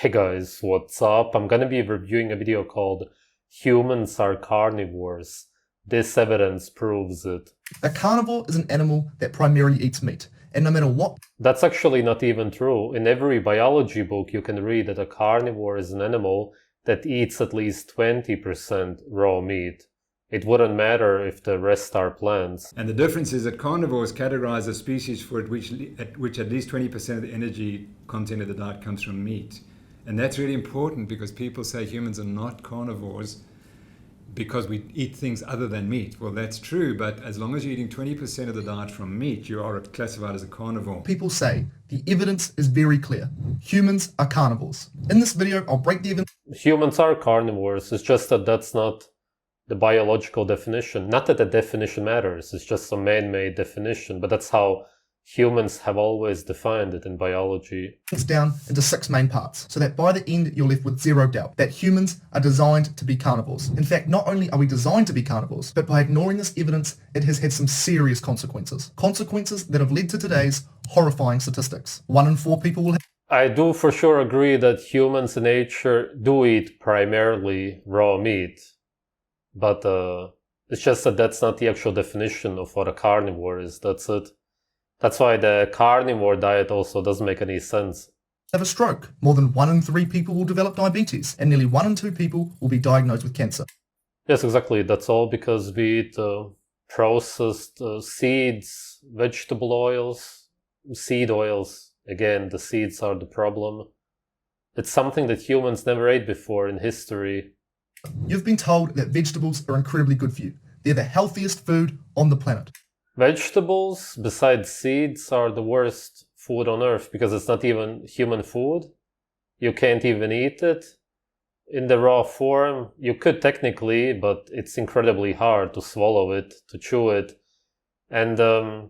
Hey guys, what's up? I'm gonna be reviewing a video called Humans are Carnivores. This evidence proves it. A carnivore is an animal that primarily eats meat, and no matter what... That's actually not even true. In every biology book you can read that a carnivore is an animal that eats at least 20% raw meat. It wouldn't matter if the rest are plants. And the difference is that carnivores categorize a species for which at least 20% of the energy content of the diet comes from meat. And that's really important because people say humans are not carnivores because we eat things other than meat. Well, that's true, but as long as you're eating 20% of the diet from meat, you are classified as a carnivore. People say the evidence is very clear. Humans are carnivores. In this video, I'll break the evidence. Humans are carnivores. It's just that that's not the biological definition. Not that the definition matters, it's just a man-made definition, but that's how humans have always defined it in biology. It's down into 6 main parts, so that by the end you're left with zero doubt that humans are designed to be carnivores. In fact, not only are we designed to be carnivores, but by ignoring this evidence, it has had some serious consequences. Consequences that have led to today's horrifying statistics. 1 in 4 people will have... I do for sure agree that humans in nature do eat primarily raw meat, but it's just that that's not the actual definition of what a carnivore is. That's it. That's why the carnivore diet also doesn't make any sense. Have a stroke. More than 1 in 3 people will develop diabetes, and nearly 1 in 2 people will be diagnosed with cancer. Yes, exactly. That's all because we eat processed seeds, vegetable oils, seed oils. Again, the seeds are the problem. It's something that humans never ate before in history. You've been told that vegetables are incredibly good for you. They're the healthiest food on the planet. Vegetables, besides seeds, are the worst food on earth because it's not even human food. You can't even eat it in the raw form. You could technically, but it's incredibly hard to swallow it, to chew it. And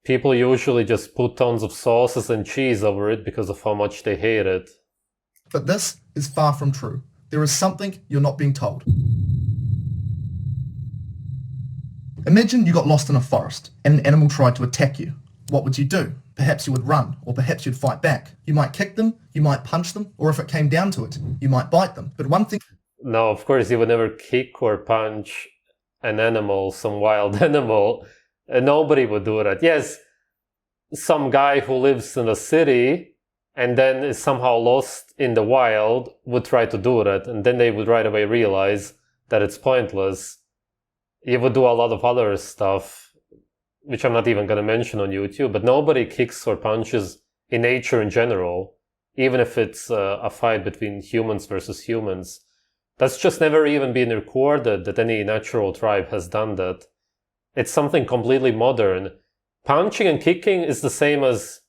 people usually just put tons of sauces and cheese over it because of how much they hate it. But this is far from true. There is something you're not being told. Imagine you got lost in a forest and an animal tried to attack you. What would you do? Perhaps you would run, or perhaps you'd fight back. You might kick them, you might punch them, or if it came down to it, you might bite them. But one thing... No, of course you would never kick or punch an animal, some wild animal. Nobody would do that. Yes, some guy who lives in a city and then is somehow lost in the wild would try to do that, and then they would right away realize that it's pointless. You would do a lot of other stuff, which I'm not even going to mention on YouTube, but nobody kicks or punches in nature in general, even if it's a fight between humans versus humans. That's just never even been recorded that any natural tribe has done that. It's something completely modern. Punching and kicking is the same as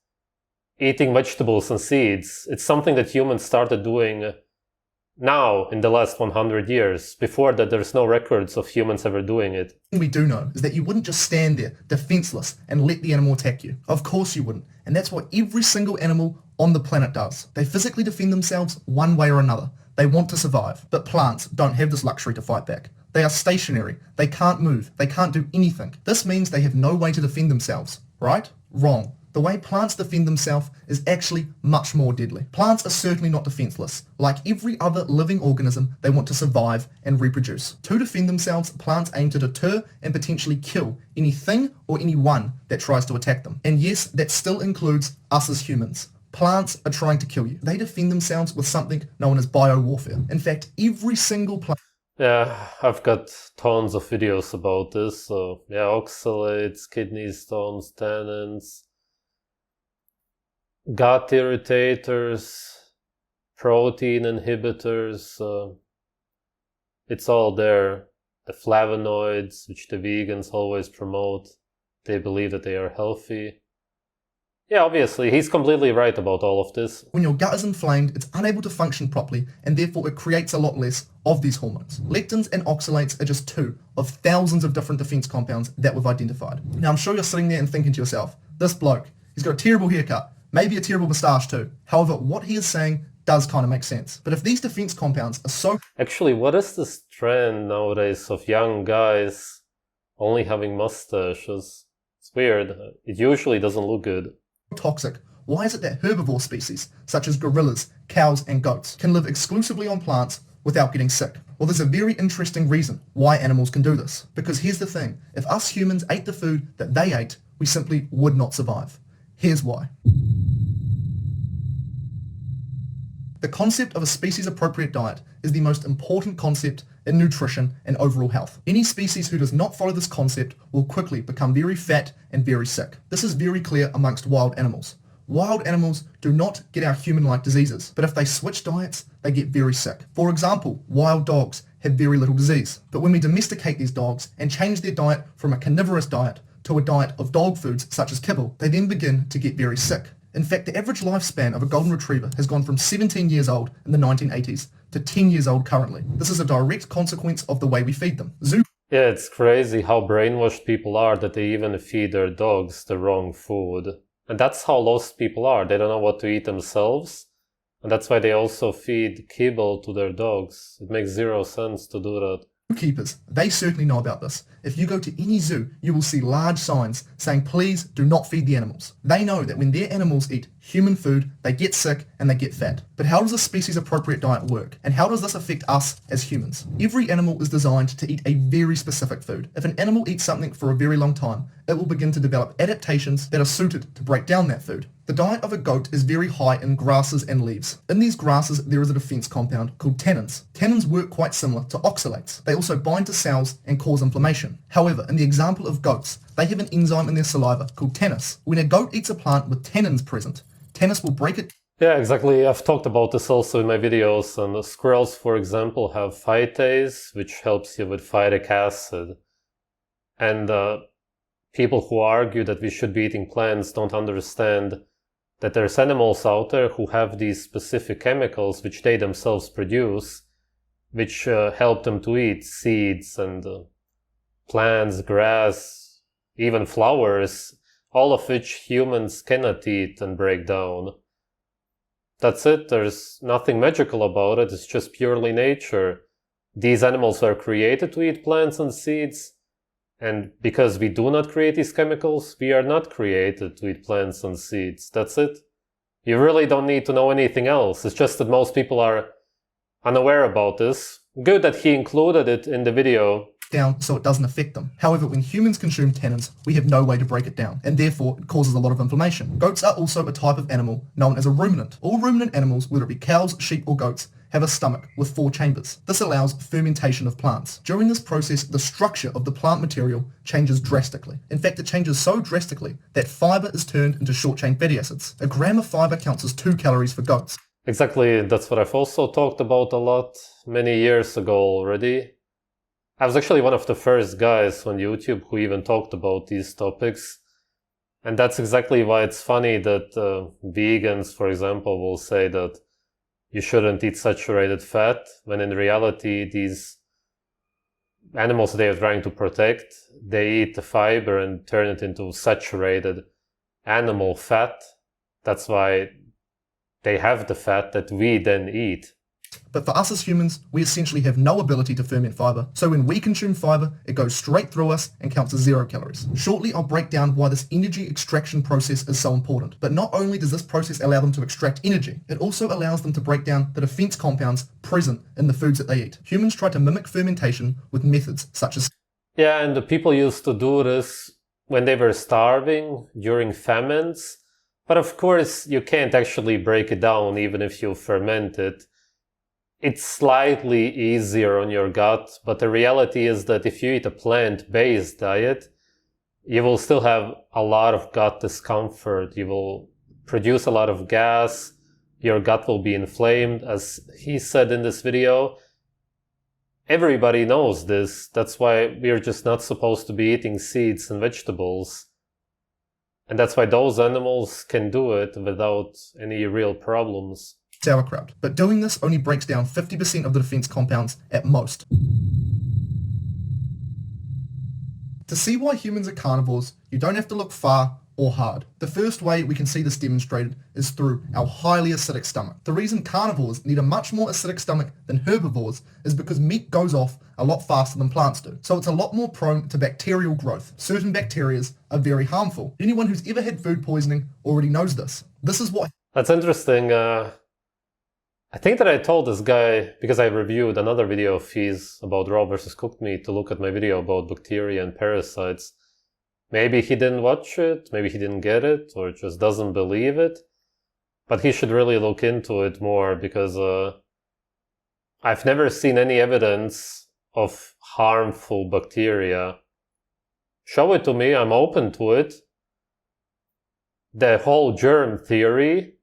eating vegetables and seeds. It's something that humans started doing now in the last 100 years. Before that, there's no records of humans ever doing it. We do know is that you wouldn't just stand there defenseless and let the animal attack you. Of course you wouldn't. And that's what every single animal on the planet does. They physically defend themselves one way or another. They want to survive. But plants don't have this luxury to fight back. They are stationary. They can't move. They can't do anything. This means they have no way to defend themselves. Right? Wrong. The way plants defend themselves is actually much more deadly. Plants are certainly not defenseless. Like every other living organism, they want to survive and reproduce. To defend themselves, plants aim to deter and potentially kill anything or anyone that tries to attack them. And yes, that still includes us as humans. Plants are trying to kill you. They defend themselves with something known as biowarfare. In fact, every single plant... Yeah, I've got tons of videos about this. So yeah, oxalates, kidney stones, tannins, gut irritators, protein inhibitors, it's all there. The flavonoids, which the vegans always promote, they believe that they are healthy. Yeah, obviously, he's completely right about all of this. When your gut is inflamed, it's unable to function properly, and therefore it creates a lot less of these hormones. Lectins and oxalates are just 2 of thousands of different defense compounds that we've identified. Now, I'm sure you're sitting there and thinking to yourself, this bloke, he's got a terrible haircut, maybe a terrible moustache too. However, what he is saying does kind of make sense. But if these defense compounds are so... Actually, what is this trend nowadays of young guys only having mustaches? It's weird. It usually doesn't look good. toxic, Why is it that herbivore species, such as gorillas, cows and goats, can live exclusively on plants without getting sick? Well, there's a very interesting reason why animals can do this. Because here's the thing, if us humans ate the food that they ate, we simply would not survive. Here's why. The concept of a species-appropriate diet is the most important concept in nutrition and overall health. Any species who does not follow this concept will quickly become very fat and very sick. This is very clear amongst wild animals. Wild animals do not get our human-like diseases, but if they switch diets, they get very sick. For example, wild dogs have very little disease, but when we domesticate these dogs and change their diet from a carnivorous diet to a diet of dog foods such as kibble, they then begin to get very sick. In fact, the average lifespan of a golden retriever has gone from 17 years old in the 1980s to 10 years old currently. This is a direct consequence of the way we feed them. Yeah, it's crazy how brainwashed people are that they even feed their dogs the wrong food. And that's how lost people are. They don't know what to eat themselves. And that's why they also feed kibble to their dogs. It makes zero sense to do that. Zookeepers, they certainly know about this. If you go to any zoo, you will see large signs saying please do not feed the animals. They know that when their animals eat human food, they get sick and they get fat. But how does a species-appropriate diet work? And how does this affect us as humans? Every animal is designed to eat a very specific food. If an animal eats something for a very long time, it will begin to develop adaptations that are suited to break down that food. The diet of a goat is very high in grasses and leaves. In these grasses, there is a defense compound called tannins. Tannins work quite similar to oxalates. They also bind to cells and cause inflammation. However, in the example of goats, they have an enzyme in their saliva called tannins. When a goat eats a plant with tannins present, tannins will break it. Yeah, exactly. I've talked about this also in my videos. And the squirrels, for example, have phytase, which helps you with phytic acid. And people who argue that we should be eating plants don't understand that there's animals out there who have these specific chemicals which they themselves produce, which help them to eat seeds and plants, grass, even flowers, all of which humans cannot eat and break down. That's it. There's nothing magical about it. It's just purely nature. These animals were created to eat plants and seeds. And because we do not create these chemicals, we are not created to eat plants and seeds. That's it. You really don't need to know anything else. It's just that most people are unaware about this. Good that he included it in the video. Down so it doesn't affect them. However, when humans consume tannins, we have no way to break it down, and therefore it causes a lot of inflammation. Goats are also a type of animal known as a ruminant. All ruminant animals, whether it be cows, sheep or goats, have a stomach with 4 chambers. This allows fermentation of plants. During this process, the structure of the plant material changes drastically. In fact, it changes so drastically that fiber is turned into short-chain fatty acids. A gram of fiber counts as 2 calories for goats. Exactly, that's what I've also talked about a lot many years ago already. I was actually one of the first guys on YouTube who even talked about these topics. And that's exactly why it's funny that vegans, for example, will say that you shouldn't eat saturated fat, when in reality these animals they are trying to protect, they eat the fiber and turn it into saturated animal fat. That's why they have the fat that we then eat. But for us as humans, we essentially have no ability to ferment fiber. So when we consume fiber, it goes straight through us and counts as 0 calories. Shortly, I'll break down why this energy extraction process is so important. But not only does this process allow them to extract energy, it also allows them to break down the defense compounds present in the foods that they eat. Humans try to mimic fermentation with methods such as... Yeah, and the people used to do this when they were starving during famines. But of course, you can't actually break it down even if you ferment it. It's slightly easier on your gut, but the reality is that if you eat a plant-based diet, you will still have a lot of gut discomfort. You will produce a lot of gas, your gut will be inflamed, as he said in this video. Everybody knows this. That's why we're just not supposed to be eating seeds and vegetables. And that's why those animals can do it without any real problems. Sauerkraut, but doing this only breaks down 50% of the defense compounds at most. To see why humans are carnivores, you don't have to look far or hard. The first way we can see this demonstrated is through our highly acidic stomach. The reason carnivores need a much more acidic stomach than herbivores is because meat goes off a lot faster than plants do. So it's a lot more prone to bacterial growth. Certain bacteria are very harmful. Anyone who's ever had food poisoning already knows this. This is what... That's interesting. I think that I told this guy, because I reviewed another video of his about raw versus cooked meat, to look at my video about bacteria and parasites. Maybe he didn't watch it, maybe he didn't get it, or just doesn't believe it. But he should really look into it more, because I've never seen any evidence of harmful bacteria. Show it to me, I'm open to it. The whole germ theory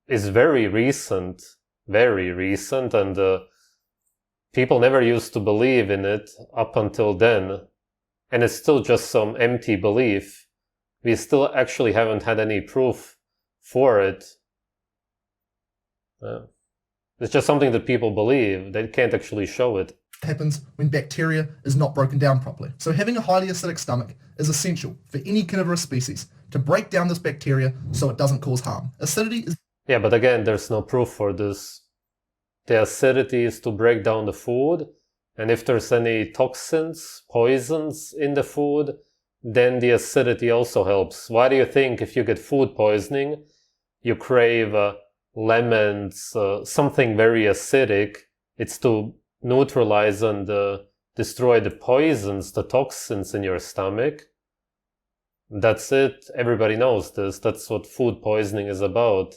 is very recent, and people never used to believe in it up until then. And it's still just some empty belief. We still actually haven't had any proof for it. It's just something that people believe. They can't actually show it. Happens when bacteria is not broken down properly. So having a highly acidic stomach is essential for any carnivorous species to break down this bacteria so it doesn't cause harm. Acidity is... Yeah, but again, there's no proof for this. The acidity is to break down the food, and if there's any toxins, poisons in the food, then the acidity also helps. Why do you think if you get food poisoning, you crave lemons, something very acidic? It's to neutralize and destroy the poisons, the toxins in your stomach. That's it. Everybody knows this. That's what food poisoning is about.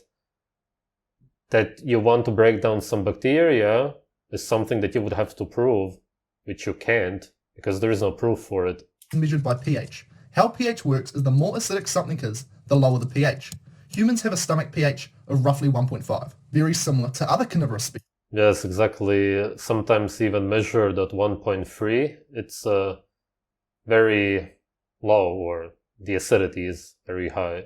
That you want to break down some bacteria is something that you would have to prove, which you can't, because there is no proof for it. Measured by pH. How pH works is the more acidic something is, the lower the pH. Humans have a stomach pH of roughly 1.5, very similar to other carnivorous species. Yes, exactly. Sometimes even measured at 1.3. It's very low, or the acidity is very high.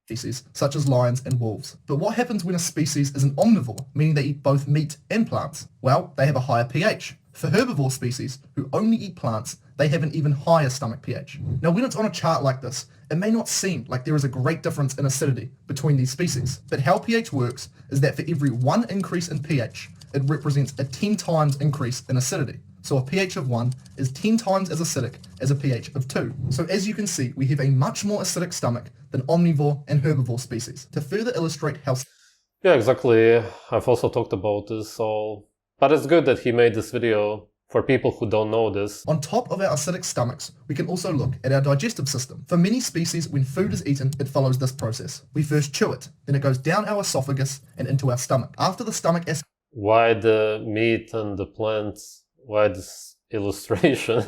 Species such as lions and wolves. But what happens when a species is an omnivore, meaning they eat both meat and plants? Well, they have a higher pH. For herbivore species who only eat plants, they have an even higher stomach pH. Now, when it's on a chart like this, it may not seem like there is a great difference in acidity between these species. But how pH works is that for every 1 increase in pH, it represents a 10 times increase in acidity. So a pH of 1 is 10 times as acidic as a pH of 2. So as you can see, we have a much more acidic stomach than omnivore and herbivore species. To further illustrate how... Yeah, exactly. I've also talked about this all. But it's good that he made this video for people who don't know this. On top of our acidic stomachs, we can also look at our digestive system. For many species, when food is eaten, it follows this process. We first chew it, then it goes down our esophagus and into our stomach. After the stomach acid... Why the meat and the plants? Why this illustration?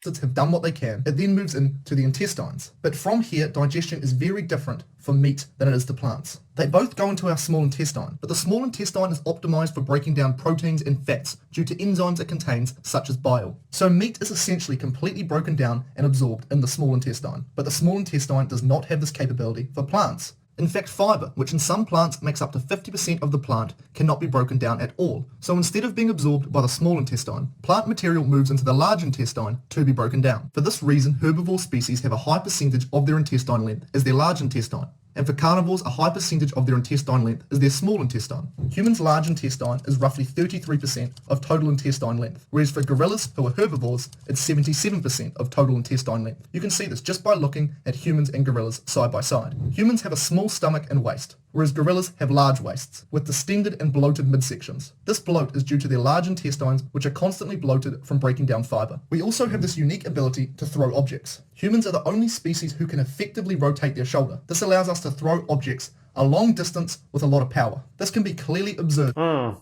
have done what they can, it then moves into the intestines. But from here, digestion is very different for meat than it is to plants. They both go into our small intestine, but the small intestine is optimized for breaking down proteins and fats due to enzymes it contains, such as bile. So meat is essentially completely broken down and absorbed in the small intestine, but the small intestine does not have this capability for plants. In fact, fiber, which in some plants makes up to 50% of the plant, cannot be broken down at all. So instead of being absorbed by the small intestine, plant material moves into the large intestine to be broken down. For this reason, herbivore species have a high percentage of their intestine length as their large intestine. And for carnivores, a high percentage of their intestine length is their small intestine. Humans' large intestine is roughly 33% of total intestine length, whereas for gorillas, who are herbivores, it's 77% of total intestine length. You can see this just by looking at humans and gorillas side by side. Humans have a small stomach and waist, whereas gorillas have large waists, with distended and bloated midsections. This bloat is due to their large intestines, which are constantly bloated from breaking down fiber. We also have this unique ability to throw objects. Humans are the only species who can effectively rotate their shoulder. This allows us to throw objects a long distance with a lot of power. This can be clearly observed.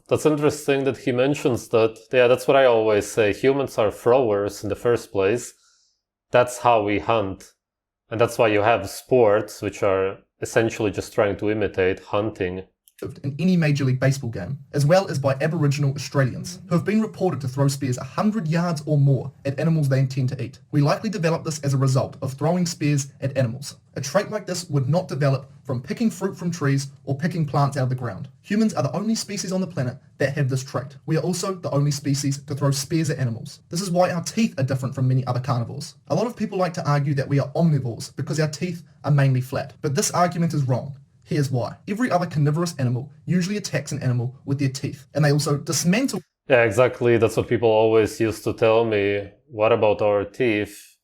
That's interesting that he mentions that. Yeah, that's what I always say. Humans are throwers in the first place. That's how we hunt. And that's why you have sports, which are essentially just trying to imitate hunting. in any Major League Baseball game, as well as by Aboriginal Australians, who have been reported to throw spears 100 yards or more at animals they intend to eat. We likely developed this as a result of throwing spears at animals. A trait like this would not develop from picking fruit from trees or picking plants out of the ground. Humans are the only species on the planet that have this trait. We are also the only species to throw spears at animals. This is why our teeth are different from many other carnivores. A lot of people like to argue that we are omnivores because our teeth are mainly flat, but this argument is wrong. Here's why. Every other carnivorous animal usually attacks an animal with their teeth, and they also dismantle. Yeah, exactly. That's what people always used to tell me. What about our teeth?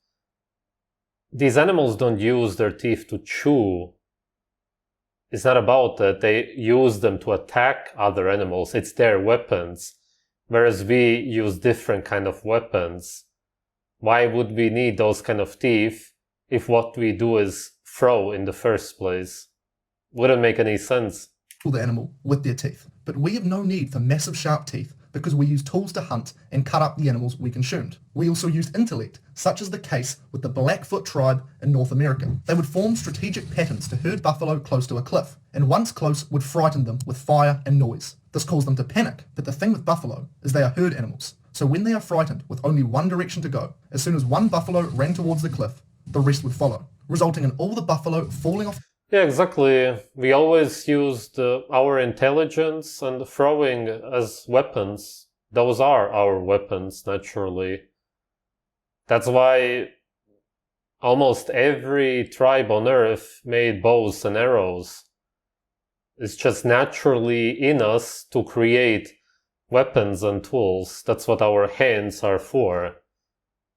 These animals don't use their teeth to chew. It's not about that. They use them to attack other animals. It's their weapons. Whereas we use different kind of weapons. Why would we need those kind of teeth if what we do is throw in the first place? Wouldn't make any sense. The animal with their teeth. But we have no need for massive sharp teeth because we use tools to hunt and cut up the animals we consumed. We also used intellect, such as the case with the Blackfoot tribe in North America. They would form strategic patterns to herd buffalo close to a cliff, and once close would frighten them with fire and noise. This caused them to panic, but the thing with buffalo is they are herd animals. So when they are frightened with only one direction to go, as soon as one buffalo ran towards the cliff, the rest would follow, resulting in all the buffalo falling off. Yeah, exactly. We always used our intelligence and throwing as weapons. Those are our weapons, naturally. That's why almost every tribe on Earth made bows and arrows. It's just naturally in us to create weapons and tools. That's what our hands are for.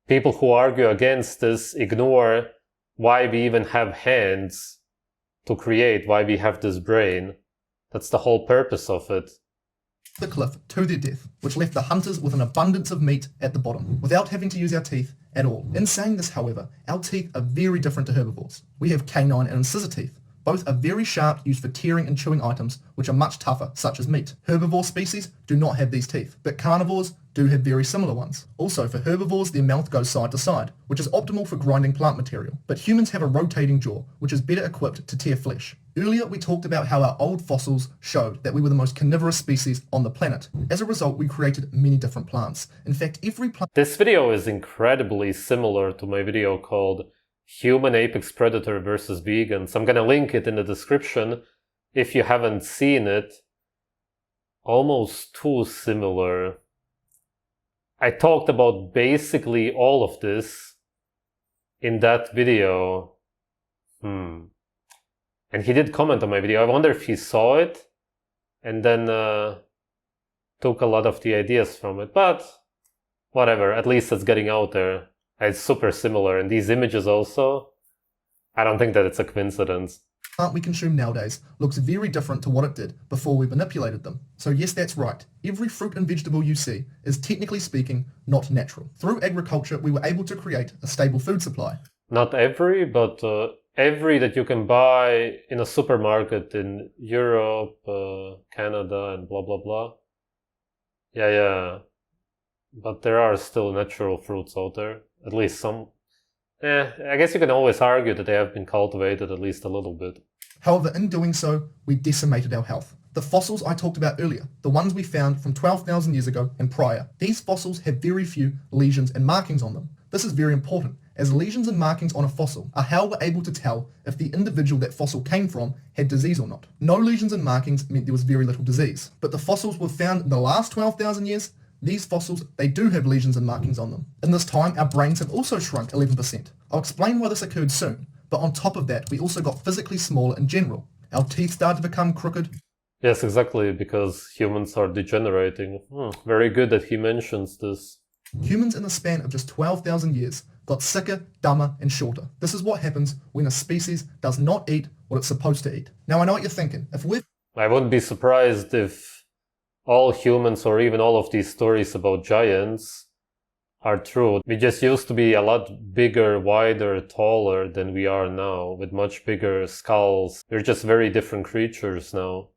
People who argue against this ignore why we even have hands to create, why we have this brain. That's the whole purpose of it. The cliff to their death, which left the hunters with an abundance of meat at the bottom, without having to use our teeth at all. In saying this, however, our teeth are very different to herbivores. We have canine and incisor teeth. Both are very sharp, used for tearing and chewing items, which are much tougher, such as meat. Herbivore species do not have these teeth, but carnivores do have very similar ones. Also, for herbivores, their mouth goes side to side, which is optimal for grinding plant material. But humans have a rotating jaw, which is better equipped to tear flesh. Earlier, we talked about how our old fossils showed that we were the most carnivorous species on the planet. As a result, we created many different plants. In fact, every plant... This video is incredibly similar to my video called Human Apex Predator versus Vegans. I'm gonna link it in the description if you haven't seen it. Almost too similar. I talked about basically all of this in that video. And he did comment on my video. I wonder if he saw it and then took a lot of the ideas from it. But whatever, at least it's getting out there. It's super similar, and these images also, I don't think that it's a coincidence. Plant we consume nowadays looks very different to what it did before we manipulated them. So yes, that's right. Every fruit and vegetable you see is technically speaking not natural. Through agriculture, we were able to create a stable food supply. Not every, but every that you can buy in a supermarket in Europe, Canada, and blah, blah, blah. Yeah. But there are still natural fruits out there. At least some. I guess you can always argue that they have been cultivated at least a little bit. However, in doing so, we decimated our health. The fossils I talked about earlier, the ones we found from 12,000 years ago and prior, these fossils have very few lesions and markings on them. This is very important, as lesions and markings on a fossil are how we're able to tell if the individual that fossil came from had disease or not. No lesions and markings meant there was very little disease. But the fossils we've found in the last 12,000 years, these fossils, they do have lesions and markings on them. In this time, our brains have also shrunk 11%. I'll explain why this occurred soon, but on top of that, we also got physically smaller in general. Our teeth started to become crooked. Yes, exactly, because humans are degenerating. Very good that he mentions this. Humans in the span of just 12,000 years got sicker, dumber, and shorter. This is what happens when a species does not eat what it's supposed to eat. Now, I know what you're thinking. I wouldn't be surprised if all humans or even all of these stories about giants are true. We just used to be a lot bigger, wider, taller than we are now, with much bigger skulls. We're just very different creatures now.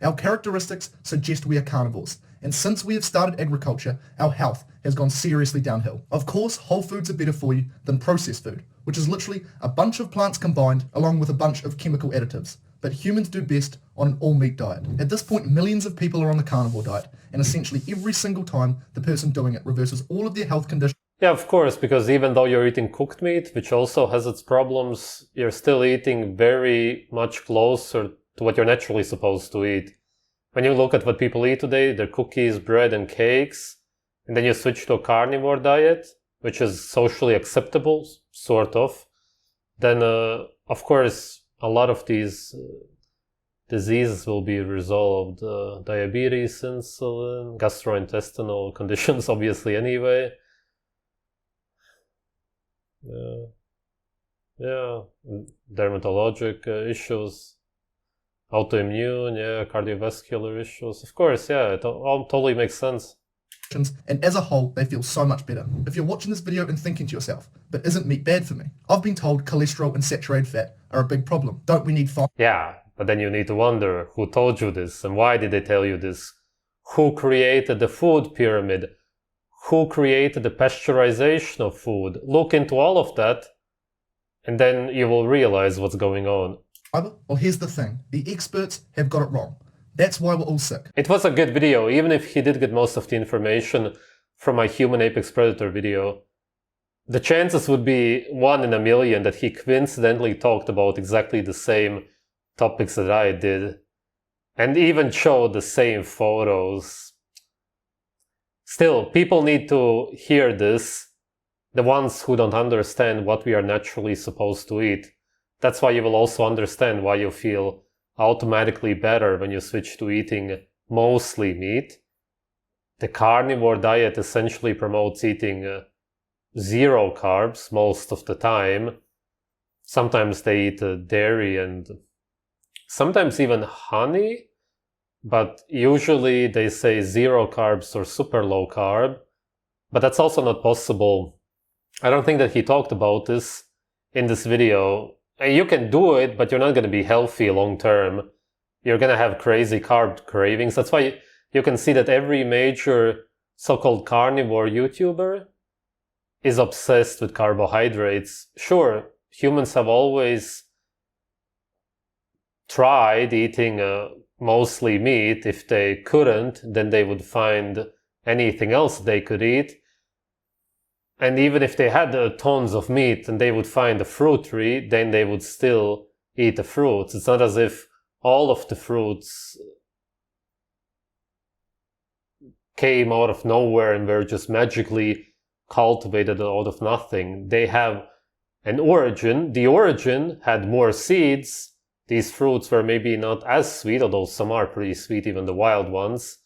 Our characteristics suggest we are carnivores, and since we have started agriculture, our health has gone seriously downhill. Of course, whole foods are better for you than processed food, which is literally a bunch of plants combined along with a bunch of chemical additives. but humans do best on an all-meat diet. At this point, millions of people are on the carnivore diet, and essentially every single time the person doing it reverses all of their health conditions. Yeah, of course, because even though you're eating cooked meat, which also has its problems, you're still eating very much closer to what you're naturally supposed to eat. When you look at what people eat today, they're cookies, bread, and cakes, and then you switch to a carnivore diet, which is socially acceptable, sort of, then, of course, a lot of these diseases will be resolved. Diabetes, insulin, gastrointestinal conditions, obviously, anyway. Yeah, dermatologic issues, autoimmune, cardiovascular issues. Of course, it all totally makes sense. And as a whole, they feel so much better. If you're watching this video and thinking to yourself, but isn't meat bad for me? I've been told cholesterol and saturated fat are a big problem. Don't we need fat? Yeah, but then you need to wonder, who told you this and why did they tell you this? Who created the food pyramid? Who created the pasteurization of food? Look into all of that, and then you will realize what's going on. Well, here's the thing. The experts have got it wrong. That's why we're all sick. It was a good video, even if he did get most of the information from my human apex predator video. The chances would be 1 in a million that he coincidentally talked about exactly the same topics that I did, and even showed the same photos. Still, people need to hear this, the ones who don't understand what we are naturally supposed to eat. That's why you will also understand why you feel automatically better when you switch to eating mostly meat. The carnivore diet essentially promotes eating 0 carbs most of the time. Sometimes they eat dairy and sometimes even honey, but usually they say 0 carbs or super low carb. But that's also not possible. I don't think that he talked about this in this video. And you can do it, but you're not going to be healthy long term. You're going to have crazy carb cravings. That's why you can see that every major so-called carnivore YouTuber is obsessed with carbohydrates. Sure, humans have always tried eating mostly meat. If they couldn't, then they would find anything else they could eat. And even if they had tons of meat and they would find a fruit tree, then they would still eat the fruits. It's not as if all of the fruits came out of nowhere and were just magically cultivated out of nothing. They have an origin. The origin had more seeds. These fruits were maybe not as sweet, although some are pretty sweet, even the wild ones.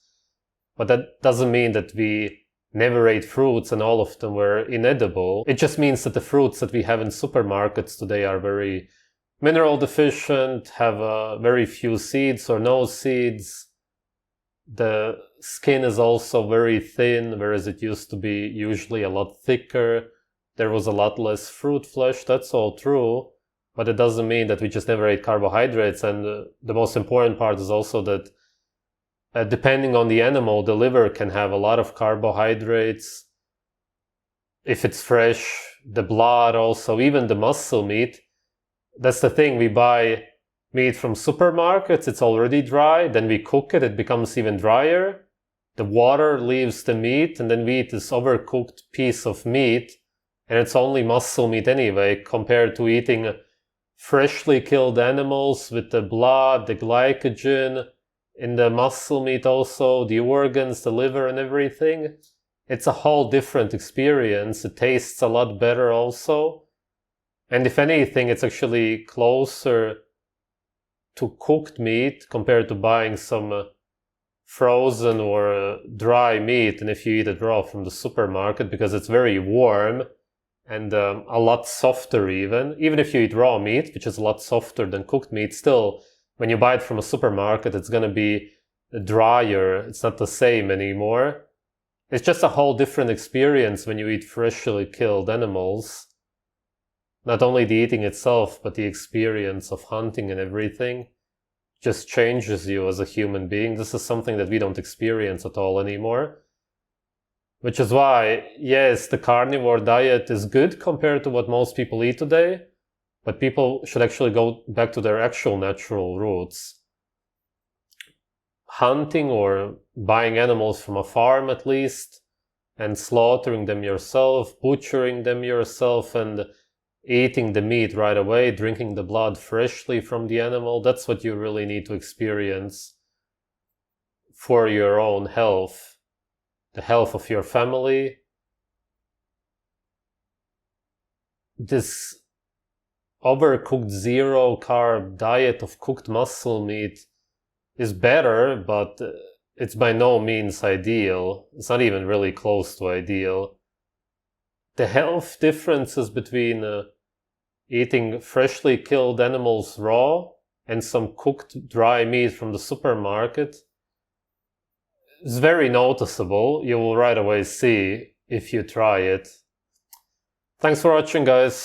But that doesn't mean that we never ate fruits and all of them were inedible. It just means that the fruits that we have in supermarkets today are very mineral deficient, have very few seeds or no seeds. The skin is also very thin, whereas it used to be usually a lot thicker. There was a lot less fruit flesh. That's all true, but it doesn't mean that we just never ate carbohydrates. And the most important part is also that depending on the animal, the liver can have a lot of carbohydrates. If it's fresh, the blood also, even the muscle meat. That's the thing, we buy meat from supermarkets, it's already dry, then we cook it, it becomes even drier. The water leaves the meat, and then we eat this overcooked piece of meat, and it's only muscle meat anyway, compared to eating freshly killed animals with the blood, the glycogen, in the muscle meat also, the organs, the liver and everything. It's a whole different experience. It tastes a lot better also. And if anything, it's actually closer to cooked meat compared to buying some frozen or dry meat, and if you eat it raw from the supermarket, because it's very warm and a lot softer even. Even if you eat raw meat, which is a lot softer than cooked meat, still, when you buy it from a supermarket, it's going to be drier. It's not the same anymore. It's just a whole different experience when you eat freshly killed animals. Not only the eating itself, but the experience of hunting and everything just changes you as a human being. This is something that we don't experience at all anymore. Which is why, yes, the carnivore diet is good compared to what most people eat today, But people should actually go back to their actual natural roots. Hunting or buying animals from a farm at least, and slaughtering them yourself, butchering them yourself, and eating the meat right away, drinking the blood freshly from the animal, that's what you really need to experience for your own health, the health of your family. This overcooked zero-carb diet of cooked muscle meat is better, but it's by no means ideal. It's not even really close to ideal. The health differences between eating freshly killed animals raw and some cooked dry meat from the supermarket is very noticeable. You will right away see if you try it. Thanks for watching, guys.